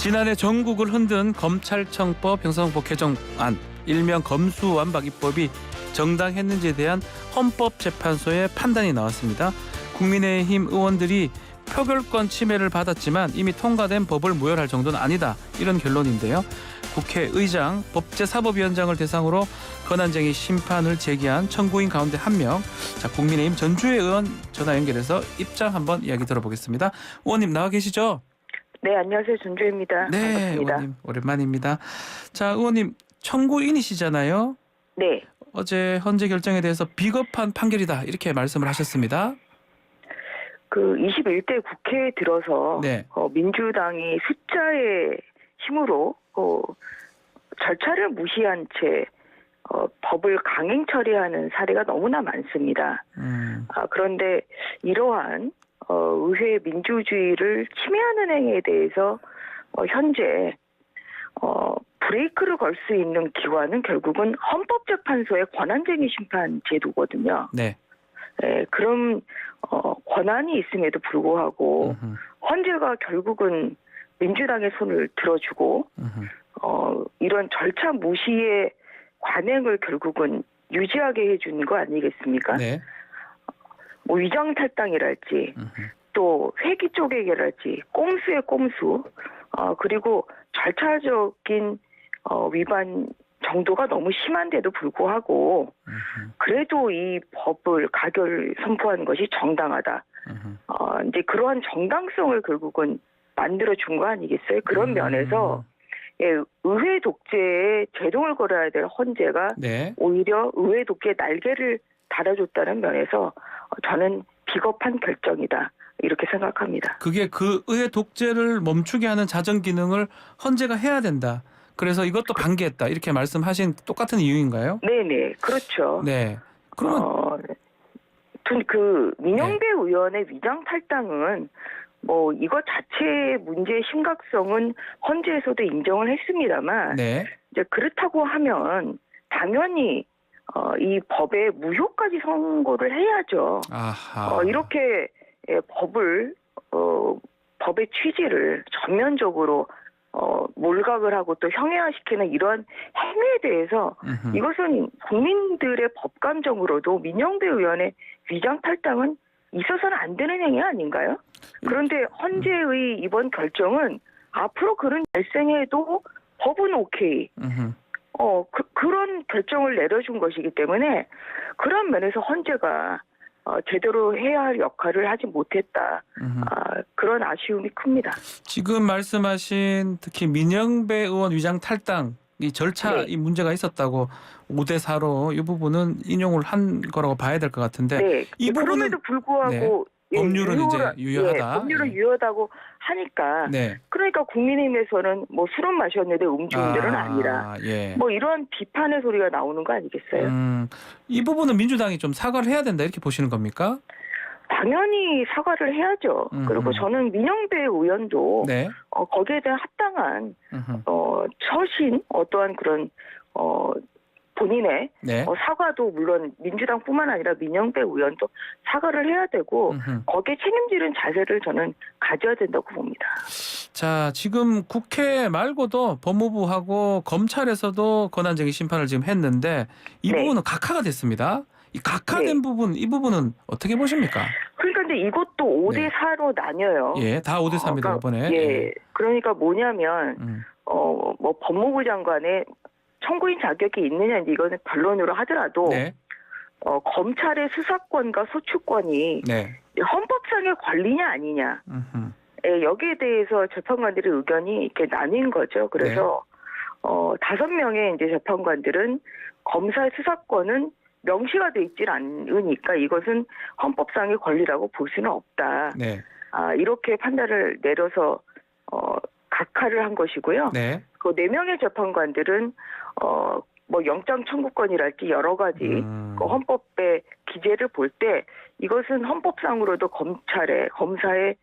지난해 전국을 흔든 검찰청법 형사소송법 개정안, 일명 검수완박입법이 정당했는지에 대한 헌법재판소의 판단이 나왔습니다. 국민의힘 의원들이 표결권 침해를 받았지만 이미 통과된 법을 무효할 정도는 아니다, 이런 결론인데요. 국회의장, 법제사법위원장을 대상으로 권한쟁의 심판을 제기한 청구인 가운데 한 명, 자, 국민의힘 전주혜 의원 전화 연결해서 입장 한번 이야기 들어보겠습니다. 의원님 나와 계시죠? 네, 안녕하세요. 전주혜입니다. 네, 반갑습니다. 의원님 오랜만입니다. 자, 의원님 청구인이시잖아요. 네, 어제 헌재 결정에 대해서 비겁한 판결이다, 이렇게 말씀을 하셨습니다. 그 21대 국회에 들어서 네. 민주당이 숫자의 힘으로 절차를 무시한 채 법을 강행 처리하는 사례가 너무나 많습니다. 그런데 이러한 의회 민주주의를 침해하는 행위에 대해서 현재 브레이크를 걸 수 있는 기관은 결국은 헌법재판소의 권한쟁의 심판 제도거든요. 네. 그런 권한이 있음에도 불구하고 헌재가 결국은 민주당의 손을 들어주고 이런 절차 무시의 관행을 결국은 유지하게 해주는 거 아니겠습니까? 네. 뭐 위장탈당이랄지 또 회기 쪼개기랄지 꼼수의 꼼수, 그리고 절차적인 위반 정도가 너무 심한데도 불구하고 그래도 이 법을 가결 선포하는 것이 정당하다. 이제 그러한 정당성을 결국은 만들어 준 거 아니겠어요? 그런 면에서 의회 독재에 제동을 걸어야 될 헌재가 네. 오히려 의회 독재에 날개를 달아줬다는 면에서 저는 비겁한 결정이다, 이렇게 생각합니다. 그게 그 의회 독재를 멈추게 하는 자정 기능을 헌재가 해야 된다. 그래서 이것도 방기했다, 이렇게 말씀하신 똑같은 이유인가요? 네네, 그렇죠. 네. 그러면 그 민영배 의원의 위장 탈당은 뭐 이것 자체의 문제의 심각성은 헌재에서도 인정을 했습니다만, 네. 이제 그렇다고 하면 당연히 이 법에 무효까지 선고를 해야죠. 아하. 이렇게 법의 취지를 전면적으로 몰각을 하고 또 형해화시키는 이런 행위에 대해서 이것은 국민들의 법감정으로도 민영배 의원의 위장 탈당은 있어서는 안 되는 행위 아닌가요? 그런데 헌재의 이번 결정은 앞으로 그런 발생해도 법은 오케이. 그런 결정을 내려준 것이기 때문에 그런 면에서 헌재가 제대로 해야 할 역할을 하지 못했다. 그런 아쉬움이 큽니다. 지금 말씀하신 특히 민영배 의원 위장 탈당 이 절차, 네. 이 문제가 있었다고 5대4로 이 부분은 인용을 한 거라고 봐야 될 것 같은데, 네. 이 부분은 그럼에도 불구하고 법률은 이제 유효하다. 법률은 유효하다고 하니까. 네. 그러니까 국민의힘에서는 뭐 술은 마셨는데 음주운전은 아니라 예. 뭐 이런 비판의 소리가 나오는 거 아니겠어요? 이 부분은 민주당이 좀 사과를 해야 된다, 이렇게 보시는 겁니까? 당연히 사과를 해야죠. 그리고 저는 민영배 의원도 네. 거기에 대한 합당한 처신, 어떠한 그런 본인의 네. 사과도 물론 민주당뿐만 아니라 민영배 의원도 사과를 해야 되고 거기에 책임지는 자세를 저는 가져야 된다고 봅니다. 자, 지금 국회 말고도 법무부하고 검찰에서도 권한쟁의 심판을 지금 했는데 이 네. 부분은 각하가 됐습니다. 이 각하된 부분, 이 부분은 어떻게 보십니까? 그러니까 근데 이것도 5대4로 나뉘어요. 예, 다 5대3입니다, 이번에. 예. 그러니까 뭐냐면 뭐 법무부 장관의 청구인 자격이 있느냐, 이거는 변론으로 하더라도 네. 검찰의 수사권과 소추권이 네. 헌법상의 권리냐 아니냐, 여기에 대해서 재판관들의 의견이 이렇게 나뉜 거죠. 그래서 5명의 이제 재판관들은 검사의 수사권은 명시가 돼 있질 않으니까 이것은 헌법상의 권리라고 볼 수는 없다. 네. 이렇게 판단을 내려서 각하를 한 것이고요. 네. 그 4명의 재판관들은 뭐 영장 청구권이랄지 여러 가지 그 헌법의 기재를 볼 때 이것은 헌법상으로도 검사의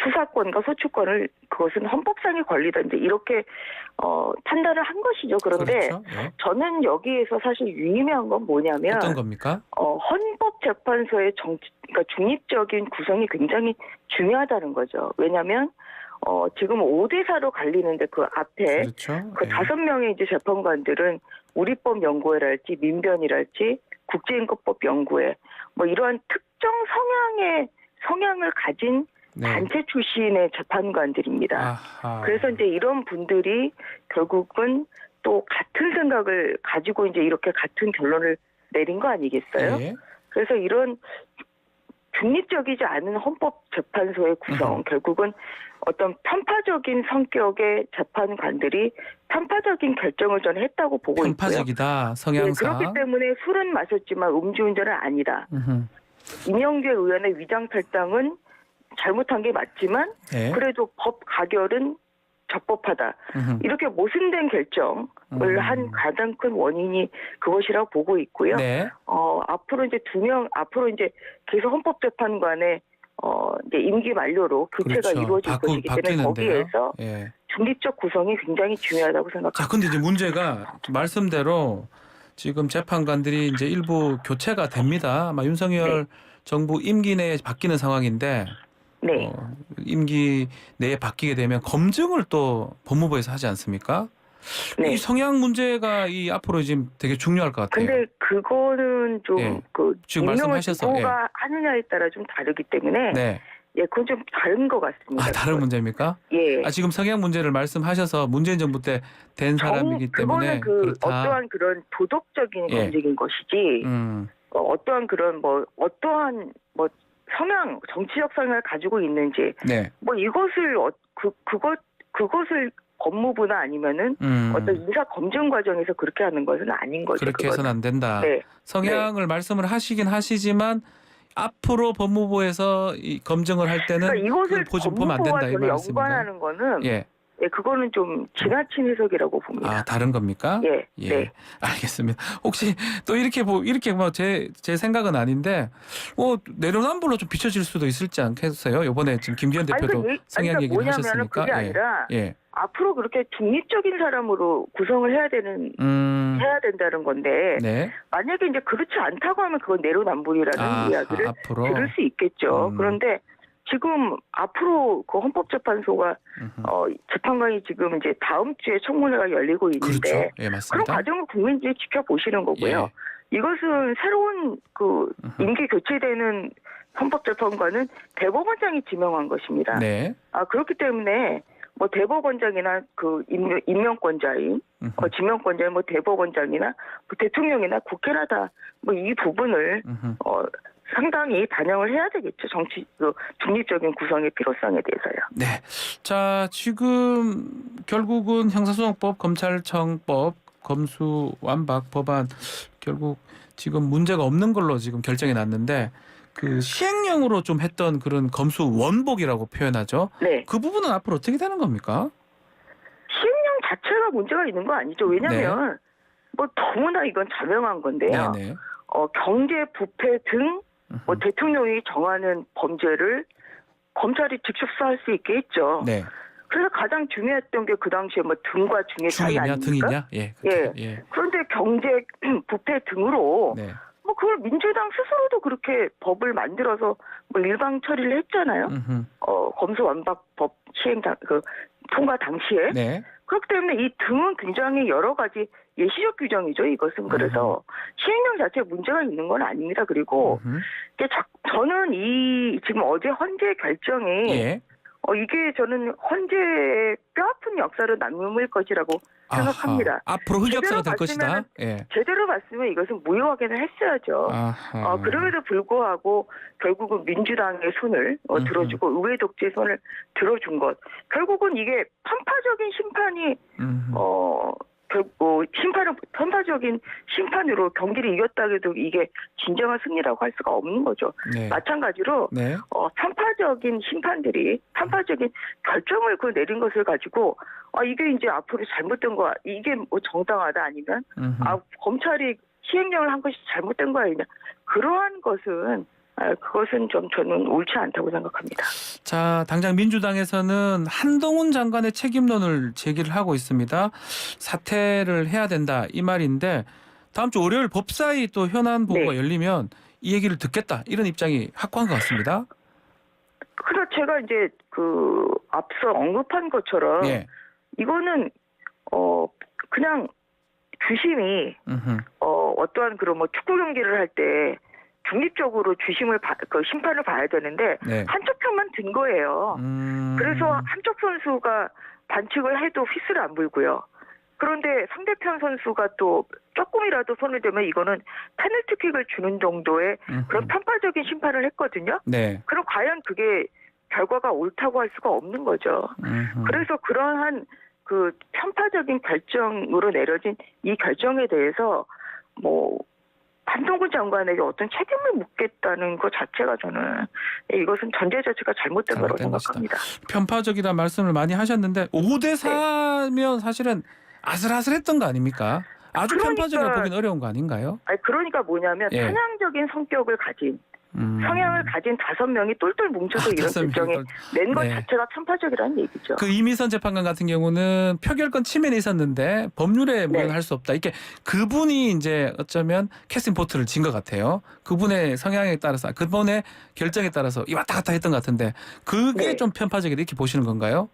수사권과 소추권을 그것은 헌법상의 권리다, 이제 이렇게 판단을 한 것이죠. 그런데 그렇죠. 네. 저는 여기에서 사실 유의미한 건 뭐냐면 어떤 겁니까? 헌법재판소의 그러니까 중립적인 구성이 굉장히 중요하다는 거죠. 왜냐하면 지금 5대4로 갈리는데 그 앞에 그렇죠. 그 예. 5명의 이제 재판관들은 우리법 연구회랄지 민변이랄지 국제인권법 연구회 뭐 이러한 특정 성향을 가진 네. 단체 출신의 재판관들입니다. 아하. 그래서 이제 이런 분들이 결국은 또 같은 생각을 가지고 이제 이렇게 같은 결론을 내린 거 아니겠어요? 예. 그래서 이런 중립적이지 않은 헌법재판소의 구성, 결국은 어떤 편파적인 성격의 재판관들이 편파적인 결정을 저는 했다고 보고 있고요. 편파적이다. 네, 성향상. 그렇기 때문에 술은 마셨지만 음주운전은 아니다. 음흠. 임영규 의원의 위장탈당은 잘못한 게 맞지만 예. 그래도 법 가결은 적법하다. 음흠. 이렇게 모순된 결정을 한 가장 큰 원인이 그것이라고 보고 있고요. 네. 앞으로 이제 계속 헌법재판관의 이제 임기 만료로 교체가 그렇죠. 이루어질 것이기 때문에 바뀌는데요. 거기에서 예. 중립적 구성이 굉장히 중요하다고 생각합니다. 자, 근데 이제 문제가 말씀대로 지금 재판관들이 이제 일부 교체가 됩니다. 아마 윤석열 정부 임기 내에 바뀌는 상황인데 네. 임기 내에 바뀌게 되면 검증을 또 법무부에서 하지 않습니까? 네. 이 성향 문제가 이 앞으로 지금 되게 중요할 것 같아요. 근데 그거는 좀 예. 그 지금 임명을 말씀하셔서, 누가 하느냐에 따라 좀 다르기 때문에 네. 예, 그건 좀 다른 것 같습니다. 다른 그건. 문제입니까? 예. 지금 성향 문제를 말씀하셔서 문재인 정부 때 된 사람이기 때문에 그거는 그 그렇다. 어떠한 그런 도덕적인 예. 검증인 것이지 어떠한 그런 어떠한 성향 정치적 성향을 가지고 있는지 네. 이것을 그것을 법무부나 아니면은 어떤 인사 검증 과정에서 그렇게 하는 것은 아닌 거죠. 그렇게 해서는 안 된다. 네. 성향을 말씀을 하시긴 하시지만 앞으로 법무부에서 이 검증을 할 때는 그러니까 이것을 보면 안 된다 이 법무부와 말씀인가요? 연관하는 거는 예. 그거는 좀 지나친 해석이라고 봅니다. 다른 겁니까? 예. 네. 알겠습니다. 혹시 또 이렇게 제 생각은 아닌데 내로남불로 좀 비춰질 수도 있을지 않겠어요? 이번에 지금 김기현 대표도 성향 얘기를 뭐냐면은 하셨으니까. 그게 아니라 예. 앞으로 그렇게 중립적인 사람으로 구성을 해야 된다는 건데 네. 만약에 이제 그렇지 않다고 하면 그건 내로남불이라는 이야기를 앞으로 들을 수 있겠죠. 그런데 지금 앞으로 그 헌법재판소가 재판관이 지금 이제 다음 주에 청문회가 열리고 있는데 그렇죠. 예, 그런 맞습니다. 과정을 국민들이 지켜보시는 거고요. 이것은 새로운 그 임기 교체되는 헌법재판관은 대법원장이 지명한 것입니다. 네. 그렇기 때문에 대법원장이나 그 임명권자인 지명권자인 대법원장이나 대통령이나 국회나 다 이 부분을 상당히 반영을 해야 되겠죠. 정치 중립적인 구성의 필요성에 대해서요. 네. 자, 지금 결국은 형사소송법, 검찰청법, 검수완박 법안 결국 지금 문제가 없는 걸로 지금 결정이 났는데 그 시행령으로 좀 했던 그런 검수 원복이라고 표현하죠. 네. 그 부분은 앞으로 어떻게 되는 겁니까? 시행령 자체가 문제가 있는 거 아니죠. 왜냐하면 너무나 이건 자명한 건데요. 네네. 경제 부패 등 대통령이 정하는 범죄를 검찰이 직접 수사할 수 있게 했죠. 네. 그래서 가장 중요했던 게 그 당시에 등과 중의 차이 아닙니까? 등이냐? 예. 그렇죠. 예. 그런데 경제 부패 등으로 네. 그걸 민주당 스스로도 그렇게 법을 만들어서 일방 처리를 했잖아요. 검수완박법 시행 통과 당시에. 네. 그렇기 때문에 이 등은 굉장히 여러 가지 예시적 규정이죠. 이것은 그래서 시행령 자체에 문제가 있는 건 아닙니다. 그리고 저는 이 지금 어제 헌재 결정이 이게 저는 헌재의 뼈아픈 역사를 남을 것이라고 생각합니다. 앞으로 흑역사가 될 것이다. 제대로 봤으면 이것은 무효하게는 했어야죠. 그럼에도 불구하고 결국은 민주당의 손을 들어주고 의회 독재의 손을 들어준 것. 결국은 이게 편파적인 심판이 심판은 편파적인 심판으로 경기를 이겼다 해도 이게 진정한 승리라고 할 수가 없는 거죠. 네. 마찬가지로 편파적인 심판들이 편파적인 결정을 내린 것을 가지고 이게 이제 앞으로 잘못된 거야. 이게 정당하다 아니면 검찰이 시행령을 한 것이 잘못된 거 아니냐. 그러한 것은 그것은 좀 저는 옳지 않다고 생각합니다. 자, 당장 민주당에서는 한동훈 장관의 책임론을 제기를 하고 있습니다. 사퇴를 해야 된다 이 말인데 다음 주 월요일 법사위 또 현안 보고가 열리면 이 얘기를 듣겠다 이런 입장이 확고한 것 같습니다. 그래서 제가 이제 앞서 언급한 것처럼 예. 이거는 그냥 주심이 어떠한 그런 뭐 축구 경기를 할 때 중립적으로 그 심판을 봐야 되는데 네. 한쪽 편만 든 거예요. 그래서 한쪽 선수가 반칙을 해도 휘슬을 안 불고요. 그런데 상대편 선수가 또 조금이라도 손을 대면 이거는 페널티킥을 주는 정도의 그런 편파적인 심판을 했거든요. 네. 그럼 과연 그게 결과가 옳다고 할 수가 없는 거죠. 그래서 그러한 그 편파적인 결정으로 내려진 이 결정에 대해서 뭐 한동훈 장관에게 어떤 책임을 묻겠다는 것 자체가 저는 이것은 전제 자체가 잘못된 거라고 생각합니다. 편파적이다 말씀을 많이 하셨는데 5대4면 사실은 아슬아슬했던 거 아닙니까? 아주 편파적이라 보긴 어려운 거 아닌가요? 그러니까 뭐냐면 예. 편향적인 성격을 가진 성향을 가진 5명이 똘똘 뭉쳐서 이런 결정에 낸 것 자체가 편파적이라는 얘기죠. 그 이미선 재판관 같은 경우는 표결권 침해는 있었는데 법률에 무효할 수 없다. 이게 그분이 이제 어쩌면 캐스팅 보트를 진 것 같아요. 그분의 성향에 따라서 그분의 결정에 따라서 이 왔다 갔다 했던 것 같은데 그게 좀 편파적이다 이렇게 보시는 건가요?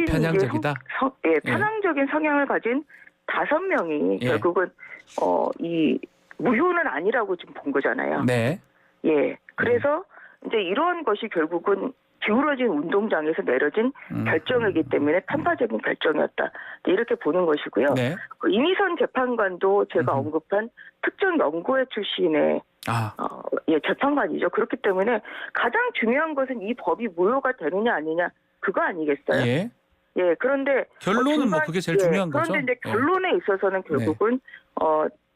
편향적이다. 편향적인 성향을 가진 5명이 결국은 이 무효는 아니라고 지금 본 거잖아요. 네. 예. 그래서 이제 이러한 것이 결국은 기울어진 운동장에서 내려진 결정이기 때문에 편파적인 결정이었다. 이렇게 보는 것이고요. 네. 그 이미선 재판관도 제가 언급한 특정 연구회 출신의 재판관이죠. 그렇기 때문에 가장 중요한 것은 이 법이 무효가 되느냐 아니냐 그거 아니겠어요? 예. 예. 그런데 결론은 뭐 그게 제일 중요한 거죠. 그런데 이제 결론에 있어서는 결국은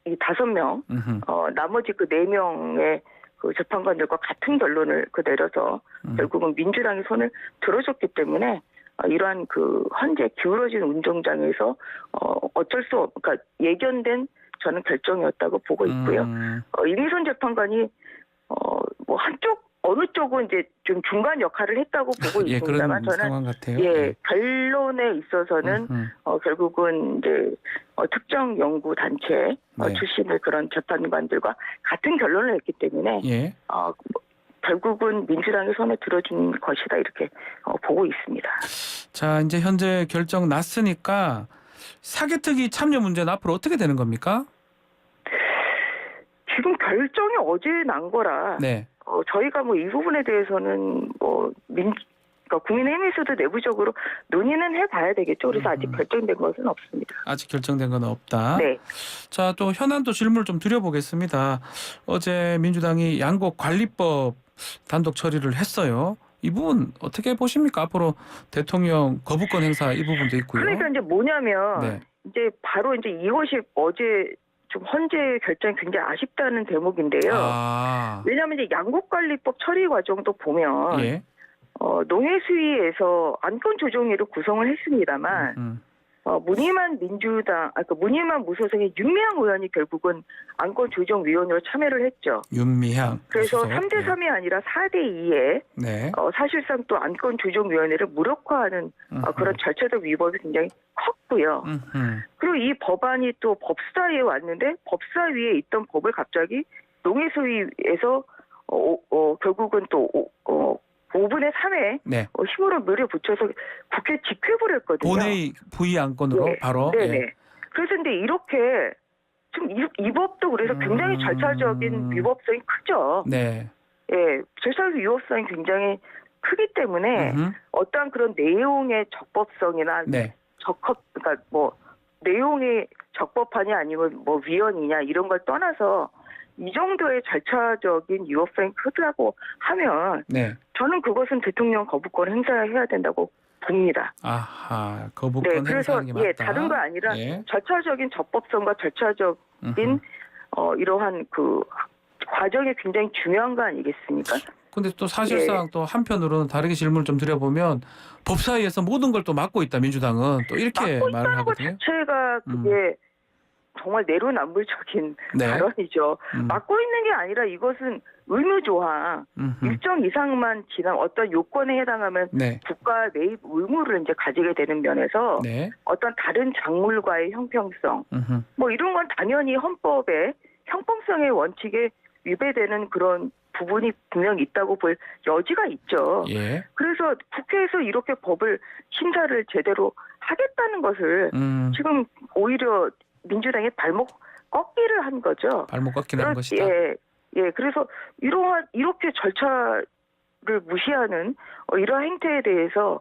이 5명, 나머지 그 4명의 그 재판관들과 같은 결론을 내려서 결국은 민주당이 손을 들어줬기 때문에 이러한 그 현재 기울어진 운동장에서 어쩔 수 그러니까 예견된 저는 결정이었다고 보고 있고요. 이미선 재판관이 뭐 어느 쪽은 이제 좀 중간 역할을 했다고 보고 있습니다만 그런 상황 같아요. 결론에 있어서는 결국은 이제 특정 연구 단체 출신의 그런 재판관들과 같은 결론을 했기 때문에 결국은 민주당이 손에 들어준 것이다 이렇게 보고 있습니다. 자, 이제 현재 결정 났으니까 사개특위 참여 문제는 앞으로 어떻게 되는 겁니까? 지금 결정이 어제 난 거라 저희가 뭐 이 부분에 대해서는 그러니까 국민의힘에서도 내부적으로 논의는 해봐야 되겠죠. 그래서 아직 결정된 것은 없습니다. 아직 결정된 건 없다. 네. 자, 또 현안도 질문을 좀 드려보겠습니다. 어제 민주당이 양곡관리법 단독 처리를 했어요. 이 부분 어떻게 보십니까? 앞으로 대통령 거부권 행사 이 부분도 있고요. 그러니까 이제 뭐냐면 이제 바로 이제 이것이 어제 좀 헌재 결정이 굉장히 아쉽다는 대목인데요. 왜냐하면 이제 양곡관리법 처리 과정도 보면 농해수위에서 안건조정위를 구성을 했습니다만 문희만 문희만 무소속의 윤미향 의원이 결국은 안건조정위원으로 참여를 했죠. 윤미향. 그래서 3대3이 아니라 4대2에 사실상 또 안건조정위원회를 무력화하는 그런 절차적 위법이 굉장히 컸고요. 그리고 이 법안이 또 법사위에 왔는데 법사위에 있던 법을 갑자기 농해수위에서 결국은 또 5분의 3에 힘으로 밀어붙여서 국회 직회부를 했거든요. 본회의 부의 안건으로 바로. 네네. 그래서 근데 이렇게 좀 이 법도 그래서 굉장히 절차적인 위법성이 크죠. 네. 예, 절차적 위법성이 굉장히 크기 때문에 어떠한 그런 내용의 적법성이나 그러니까 뭐 내용이 적법하냐 아니면 뭐 위헌이냐 이런 걸 떠나서 이 정도의 절차적인 위법성이 크다고 하면 저는 그것은 대통령 거부권 행사해야 된다고 봅니다. 아하, 거부권 행사하는 게 맞다. 다른 거 아니라 절차적인 적법성과 절차적인 이러한 그 과정이 굉장히 중요한 거 아니겠습니까? 근데 또 사실상 또 한편으로는 다르게 질문을 좀 드려보면 법사위에서 모든 걸 또 막고 있다 민주당은 또 이렇게 말을 하거든요. 것 자체가 그게 정말 내로남불적인 발언이죠. 막고 있는 게 아니라 이것은 의무조항 일정 이상만 지난 어떤 요건에 해당하면 국가 매입 의무를 이제 가지게 되는 면에서 어떤 다른 작물과의 형평성 뭐 이런 건 당연히 헌법의 형평성의 원칙에 위배되는 그런 부분이 분명히 있다고 볼 여지가 있죠. 예. 그래서 국회에서 이렇게 법을 심사를 제대로 하겠다는 것을 지금 오히려 민주당이 발목 꺾기를 한 거죠. 발목 꺾기는 한 것이다. 예. 그래서 이렇게 절차를 무시하는 이러한 행태에 대해서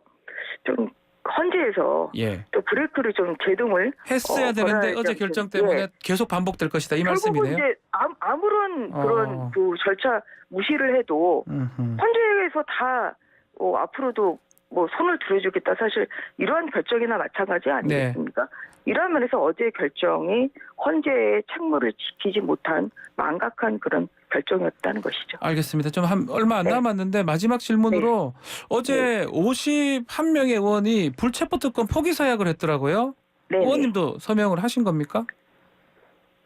좀 헌재에서 예. 또 브레이크를 좀 제동을 했어야 되는데 걸어야 어제 되지 결정 때문에 예. 계속 반복될 것이다 이 결국은 말씀이네요. 이제 아무런 그런 그 절차 무시를 해도 음흠. 헌재에서 다 앞으로도 뭐 손을 들어주겠다. 사실 이러한 결정이나 마찬가지 아니겠습니까? 이러한 면에서 어제 결정이 헌재의 책무를 지키지 못한 망각한 그런 결정이었다는 것이죠. 알겠습니다. 좀 얼마 안 네. 남았는데 마지막 질문으로 어제 51명의 의원이 불체포 특권 포기 서약을 했더라고요. 네. 의원님도 서명을 하신 겁니까?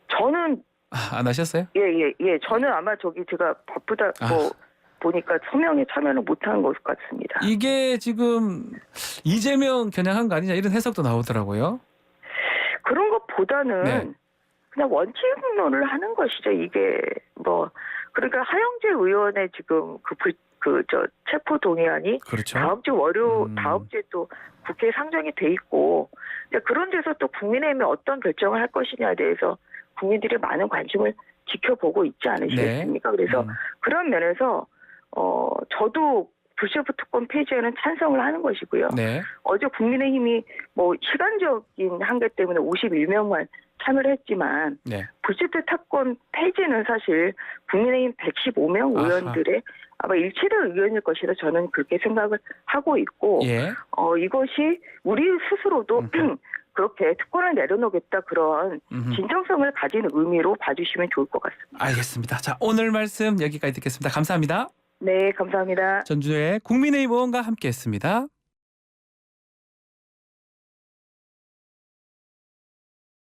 저는 안 하셨어요? 예. 저는 아마 제가 바쁘다 보니까 서명에 참여를 못한 것 같습니다. 이게 지금 이재명 겨냥한 거 아니냐 이런 해석도 나오더라고요. 그런 것보다는 네. 그냥 원칙론을 하는 것이죠. 이게 그러니까 하영재 의원의 지금 체포 동의안이 그렇죠. 다음 주 월요 다음 주에 또 국회에 상정이 돼 있고 그런 데서 또 국민의힘이 어떤 결정을 할 것이냐에 대해서 국민들이 많은 관심을 지켜보고 있지 않으시겠습니까? 네. 그래서 그런 면에서 저도 불체포 특권 폐지에는 찬성을 하는 것이고요. 네. 어제 국민의힘이 시간적인 한계 때문에 51명만 참여를 했지만 네. 불체포 특권 폐지는 사실 국민의힘 115명 의원들의 아마 일치된 의견일 것이라 저는 그렇게 생각을 하고 있고 예. 이것이 우리 스스로도 그렇게 특권을 내려놓겠다 그런 진정성을 가진 의미로 봐주시면 좋을 것 같습니다. 알겠습니다. 자, 오늘 말씀 여기까지 듣겠습니다. 감사합니다. 네, 감사합니다. 전주의 국민의힘 의원과 함께했습니다.